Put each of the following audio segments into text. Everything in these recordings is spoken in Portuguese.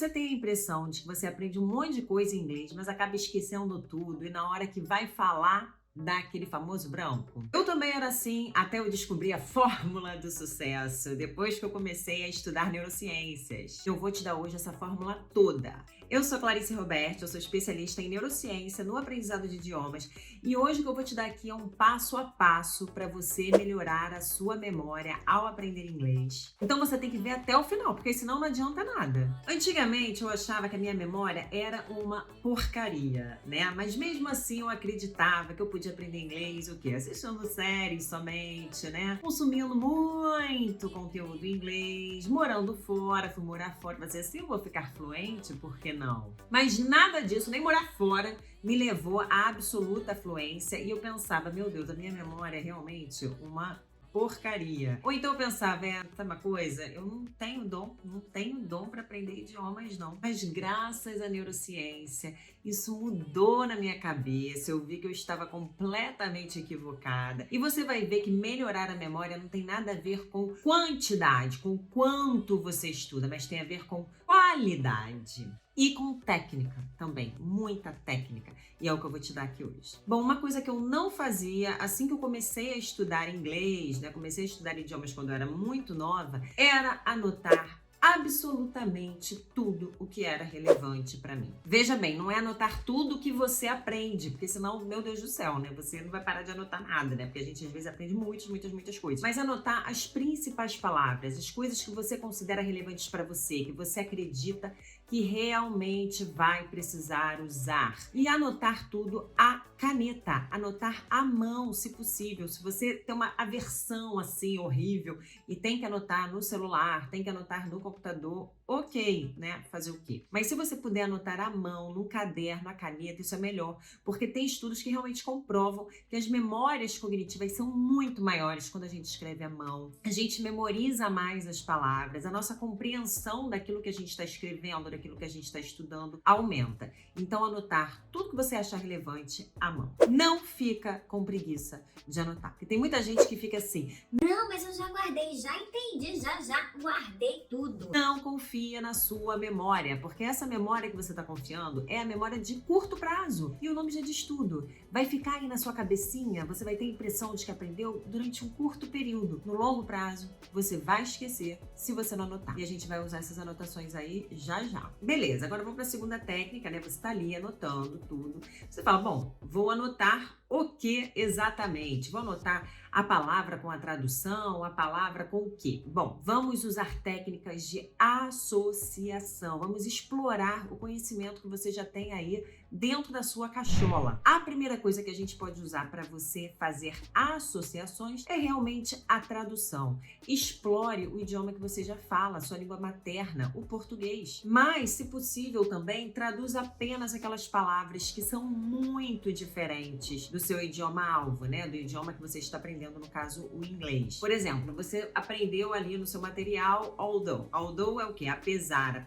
Você tem a impressão de que você aprende um monte de coisa em inglês, mas acaba esquecendo tudo e na hora que vai falar, dá aquele famoso branco? Eu também era assim até eu descobrir a fórmula do sucesso, depois que eu comecei a estudar neurociências. Eu vou te dar hoje essa fórmula toda. Eu sou Clarice Roberto, eu sou especialista em neurociência no aprendizado de idiomas e hoje o que eu vou te dar aqui é um passo a passo para você melhorar a sua memória ao aprender inglês. Então você tem que ver até o final, porque senão não adianta nada. Antigamente eu achava que a minha memória era uma porcaria, né? Mas mesmo assim eu acreditava que eu podia aprender inglês, o quê? Assistindo séries somente, né? Consumindo muito conteúdo em inglês, morando fora, fui morar fora, mas assim eu vou ficar fluente, por que não? Mas nada disso, nem morar fora, me levou à absoluta fluência e eu pensava, meu Deus, a minha memória é realmente uma porcaria. Ou então eu pensava, sabe uma coisa? Eu não tenho dom para aprender idiomas não. Mas graças à neurociência, isso mudou na minha cabeça, eu vi que eu estava completamente equivocada. E você vai ver que melhorar a memória não tem nada a ver com quantidade, com quanto você estuda, mas tem a ver com qualidade. E com técnica também, muita técnica. E é o que eu vou te dar aqui hoje. Bom, uma coisa que eu não fazia assim que eu comecei a estudar inglês, né? Comecei a estudar idiomas quando eu era muito nova, era anotar absolutamente tudo o que era relevante para mim. Veja bem, não é anotar tudo que você aprende, porque senão, meu Deus do céu, né? Você não vai parar de anotar nada, né? Porque a gente às vezes aprende muitas coisas. Mas anotar as principais palavras, as coisas que você considera relevantes para você, que você acredita que realmente vai precisar usar. E anotar tudo à caneta, anotar à mão, se possível. Se você tem uma aversão assim horrível e tem que anotar no celular, tem que anotar no computador, ok, né? Fazer o quê? Mas se você puder anotar à mão, no caderno, à caneta, isso é melhor, porque tem estudos que realmente comprovam que as memórias cognitivas são muito maiores quando a gente escreve à mão. A gente memoriza mais as palavras, a nossa compreensão daquilo que a gente está escrevendo, daquilo que a gente está estudando, aumenta. Então, anotar tudo que você achar relevante à mão. Não fica com preguiça de anotar, porque tem muita gente que fica assim, não, mas eu já guardei, já entendi, já guardei tudo. Não confia na sua memória, porque essa memória que você está confiando é a memória de curto prazo. E o nome já diz tudo. Vai ficar aí na sua cabecinha, você vai ter a impressão de que aprendeu durante um curto período. No longo prazo, você vai esquecer se você não anotar. E a gente vai usar essas anotações aí já já. Beleza, agora vamos para a segunda técnica, né? Você está ali anotando tudo. Você fala, bom, vou anotar o que exatamente? Vou anotar a palavra com a tradução, a palavra com o quê? Bom, vamos usar técnicas de associação. Vamos explorar o conhecimento que você já tem aí dentro da sua cachola. A primeira coisa que a gente pode usar para você fazer associações é realmente a tradução. Explore o idioma que você já fala, a sua língua materna, o português. Mas, se possível também, traduza apenas aquelas palavras que são muito diferentes do seu idioma-alvo, né? Do idioma que você está aprendendo, no caso, o inglês. Por exemplo, você aprendeu ali no seu material although. Although é o quê? Apesar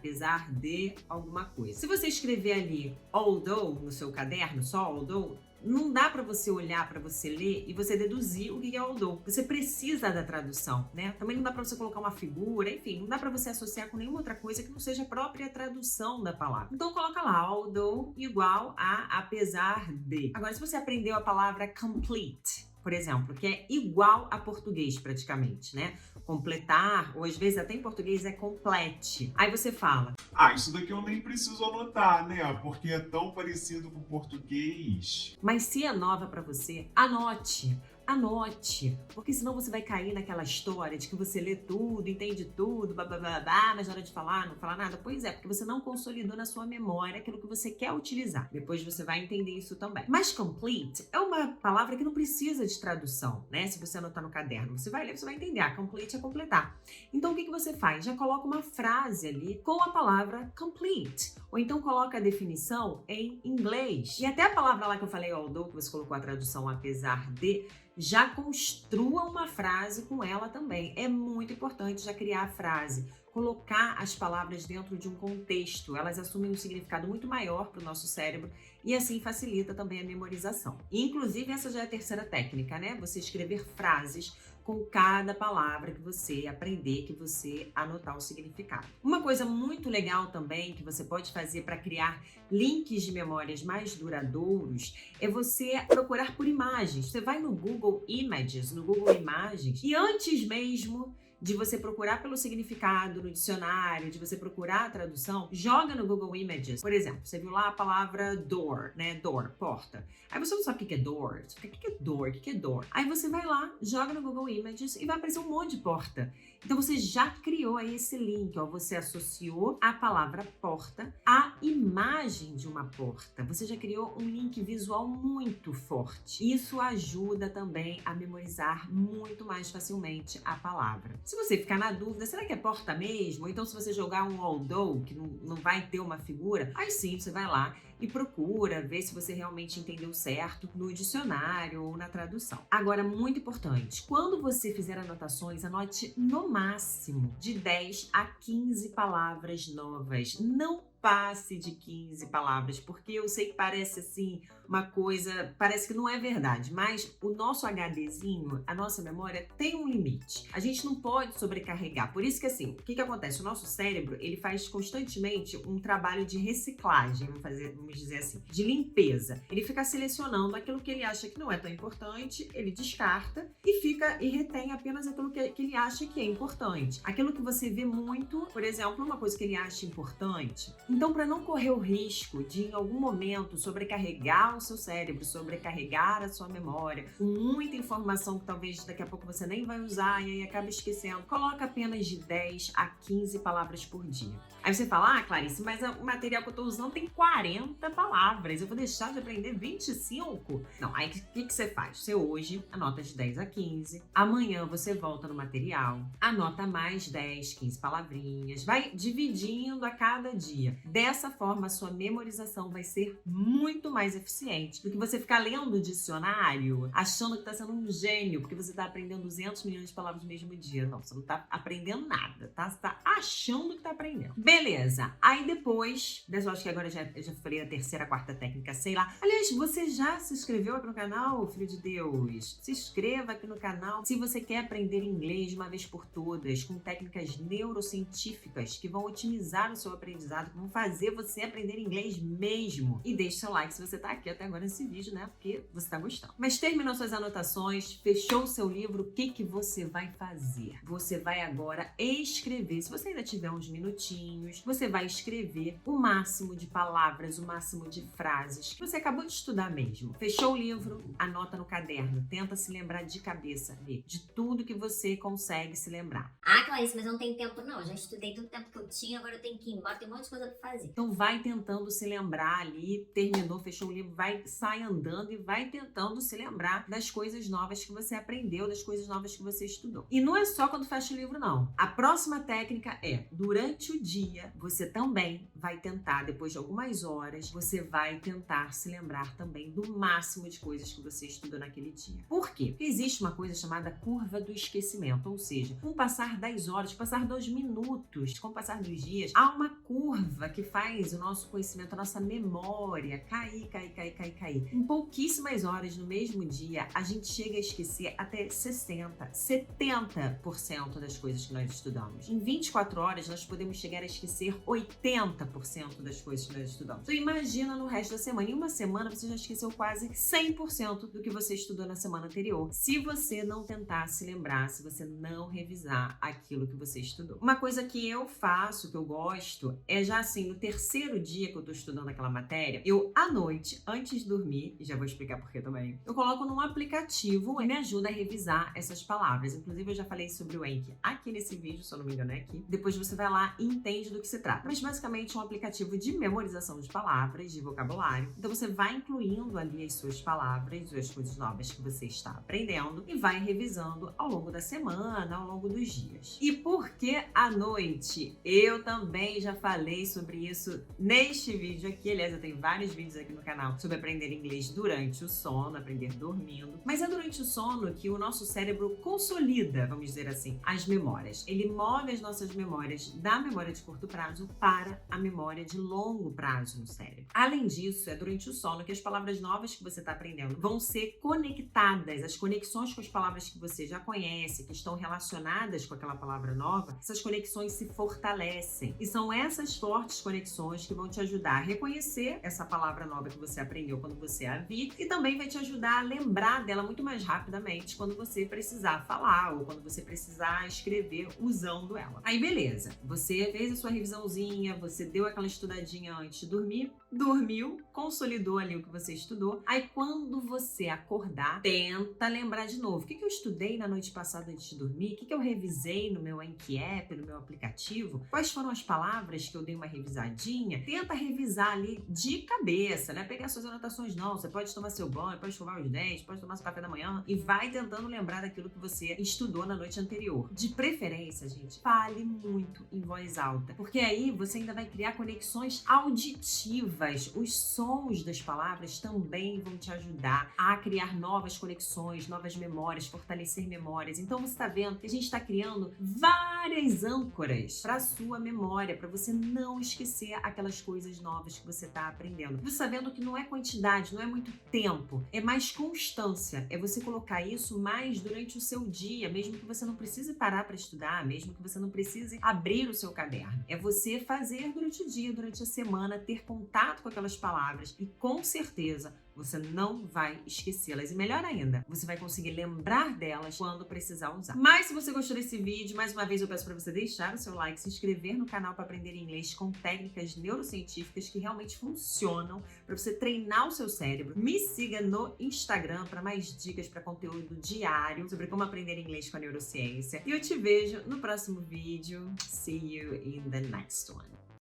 de alguma coisa. Se você escrever ali although no seu caderno, só although, não dá para você olhar, para você ler e você deduzir o que é although. Você precisa da tradução, né? Também não dá para você colocar uma figura, enfim, não dá para você associar com nenhuma outra coisa que não seja a própria tradução da palavra. Então coloca lá, although igual a apesar de. Agora, se você aprendeu a palavra complete, por exemplo, que é igual a português praticamente, né? Completar, ou às vezes até em português é complete. Aí você fala, isso daqui eu nem preciso anotar, né? Porque é tão parecido com o português. mas se é nova para você, anote. Anote, porque senão você vai cair naquela história de que você lê tudo, entende tudo, blá, blá, blá, blá, mas na hora de falar, não fala nada. Pois é, porque você não consolidou na sua memória aquilo que você quer utilizar. Depois você vai entender isso também. Mas complete é uma palavra que não precisa de tradução, né? Se você anotar no caderno, você vai ler, você vai entender. Complete é completar. Então, o que você faz? Já coloca uma frase ali com a palavra complete. Ou então coloca a definição em inglês. E até a palavra lá que eu falei, although, que você colocou a tradução apesar de, já construa uma frase com ela também. É muito importante já criar a frase, colocar as palavras dentro de um contexto. Elas assumem um significado muito maior para o nosso cérebro e assim facilita também a memorização. Inclusive, essa já é a terceira técnica, né? Você escrever frases com cada palavra que você aprender, que você anotar o significado. Uma coisa muito legal também que você pode fazer para criar links de memórias mais duradouros é você procurar por imagens. Você vai no Google Images, no Google Imagens, e antes mesmo de você procurar pelo significado no dicionário, de você procurar a tradução, joga no Google Images. Por exemplo, você viu lá a palavra door, né? Door, porta. Aí você não sabe o que é door. Você fica, o que é door? O que é door? Aí você vai lá, joga no Google Images e vai aparecer um monte de porta. Então você já criou aí esse link, ó. Você associou a palavra porta à imagem de uma porta. Você já criou um link visual muito forte. Isso ajuda também a memorizar muito mais facilmente a palavra. Se você ficar na dúvida, será que é porta mesmo? Ou então se você jogar um although, que não vai ter uma figura, aí sim você vai lá e procura ver se você realmente entendeu certo no dicionário ou na tradução. Agora, muito importante, quando você fizer anotações, anote no máximo de 10 a 15 palavras novas. Não passe de 15 palavras, porque eu sei que parece assim uma coisa, parece que não é verdade, mas o nosso HDzinho, a nossa memória tem um limite. A gente não pode sobrecarregar. Por isso que assim, o que acontece? O nosso cérebro, ele faz constantemente um trabalho de reciclagem, vamos dizer assim, de limpeza. Ele fica selecionando aquilo que ele acha que não é tão importante, ele descarta e retém apenas aquilo que ele acha que é importante. Aquilo que você vê muito, por exemplo, uma coisa que ele acha importante. Então, para não correr o risco de, em algum momento, sobrecarregar o seu cérebro, sobrecarregar a sua memória, com muita informação que talvez daqui a pouco você nem vai usar e aí acaba esquecendo, coloca apenas de 10 a 15 palavras por dia. Aí você fala, Clarice, mas o material que eu estou usando tem 40 palavras, eu vou deixar de aprender 25? Não, aí o que você faz? Você hoje anota de 10 a 15, amanhã você volta no material, anota mais 10, 15 palavrinhas, vai dividindo a cada dia. Dessa forma, a sua memorização vai ser muito mais eficiente do que você ficar lendo o dicionário achando que está sendo um gênio, porque você está aprendendo 200 milhões de palavras no mesmo dia. Não, você não está aprendendo nada, tá? Você está achando que está aprendendo. Beleza. Aí depois, eu acho que agora eu já falei a terceira, quarta técnica, sei lá. Aliás, você já se inscreveu aqui no canal, filho de Deus? Se inscreva aqui no canal se você quer aprender inglês de uma vez por todas, com técnicas neurocientíficas que vão otimizar o seu aprendizado, que vão fazer você aprender inglês mesmo. E deixe seu like se você tá aqui até agora nesse vídeo, né? Porque você tá gostando. Mas terminou suas anotações, fechou o seu livro, o que você vai fazer? Você vai agora escrever. Se você ainda tiver uns minutinhos, você vai escrever o máximo de palavras, o máximo de frases que você acabou de estudar mesmo. Fechou o livro, anota no caderno. Tenta se lembrar de cabeça, de tudo que você consegue se lembrar. Clarice, mas eu não tenho tempo não. Eu já estudei todo o tempo que eu tinha, agora eu tenho que ir embora, tem um monte de coisa pra fazer. Então vai tentando se lembrar ali, terminou, fechou o livro, sai andando e vai tentando se lembrar das coisas novas que você aprendeu, das coisas novas que você estudou. E não é só quando fecha o livro, não. A próxima técnica é, durante o dia, você também vai tentar, depois de algumas horas, você vai tentar se lembrar também do máximo de coisas que você estudou naquele dia. Por quê? Porque existe uma coisa chamada curva do esquecimento, ou seja, com o passar das horas, com o passar dos minutos, com o passar dos dias, há uma curva que faz o nosso conhecimento, a nossa memória cair. Em pouquíssimas horas no mesmo dia, a gente chega a esquecer até 60%, 70% das coisas que nós estudamos. Em 24 horas, nós podemos chegar a esquecer 80% das coisas que nós estudamos. Então imagina no resto da semana. Em uma semana, você já esqueceu quase 100% do que você estudou na semana anterior. Se você não tentar se lembrar, se você não revisar aquilo que você estudou. Uma coisa que eu faço, que eu gosto, é já assim, no terceiro dia que eu tô estudando aquela matéria, eu à noite, antes de dormir, e já vou explicar por que também, eu coloco num aplicativo e me ajuda a revisar essas palavras. Inclusive, eu já falei sobre o Anki aqui nesse vídeo, se eu não me engano é aqui. Depois você vai lá e entende do que se trata. Mas basicamente é um aplicativo de memorização de palavras, de vocabulário. Então você vai incluindo ali as suas palavras, as coisas novas que você está aprendendo e vai revisando ao longo da semana, ao longo dos dias. E por que à noite? Eu também já falei sobre sobre isso neste vídeo aqui. Aliás, eu tenho vários vídeos aqui no canal sobre aprender inglês durante o sono, aprender dormindo. Mas é durante o sono que o nosso cérebro consolida, vamos dizer assim, as memórias. Ele move as nossas memórias da memória de curto prazo para a memória de longo prazo no cérebro. Além disso, é durante o sono que as palavras novas que você está aprendendo vão ser conectadas. As conexões com as palavras que você já conhece, que estão relacionadas com aquela palavra nova, essas conexões se fortalecem. E são essas fortes conexões que vão te ajudar a reconhecer essa palavra nova que você aprendeu quando você a vir e também vai te ajudar a lembrar dela muito mais rapidamente quando você precisar falar ou quando você precisar escrever usando ela. Aí beleza, você fez a sua revisãozinha, você deu aquela estudadinha antes de dormir, dormiu, consolidou ali o que você estudou. Aí quando você acordar, tenta lembrar de novo. O que eu estudei na noite passada antes de dormir? O que eu revisei no meu Anki App, no meu aplicativo? Quais foram as palavras que eu dei uma revisadinha? Tenta revisar ali de cabeça, não é pegar suas anotações não. Você pode tomar seu banho, pode escovar os dentes, pode tomar seu café da manhã e vai tentando lembrar daquilo que você estudou na noite anterior. De preferência, gente, fale muito em voz alta, porque aí você ainda vai criar conexões auditivas. Os sons das palavras também vão te ajudar a criar novas conexões, novas memórias, fortalecer memórias. Então você está vendo que a gente está criando várias âncoras para a sua memória, para você não esquecer aquelas coisas novas que você está aprendendo. Você está vendo que não é quantidade, não é muito tempo, é mais constância. É você colocar isso mais durante o seu dia, mesmo que você não precise parar para estudar, mesmo que você não precise abrir o seu caderno. É você fazer durante o dia, durante a semana, ter contato com aquelas palavras e com certeza você não vai esquecê-las. E melhor ainda, você vai conseguir lembrar delas quando precisar usar. Mas se você gostou desse vídeo, mais uma vez eu peço para você deixar o seu like, se inscrever no canal para aprender inglês com técnicas neurocientíficas que realmente funcionam para você treinar o seu cérebro. Me siga no Instagram para mais dicas, para conteúdo diário sobre como aprender inglês com a neurociência. E eu te vejo no próximo vídeo. See you in the next one.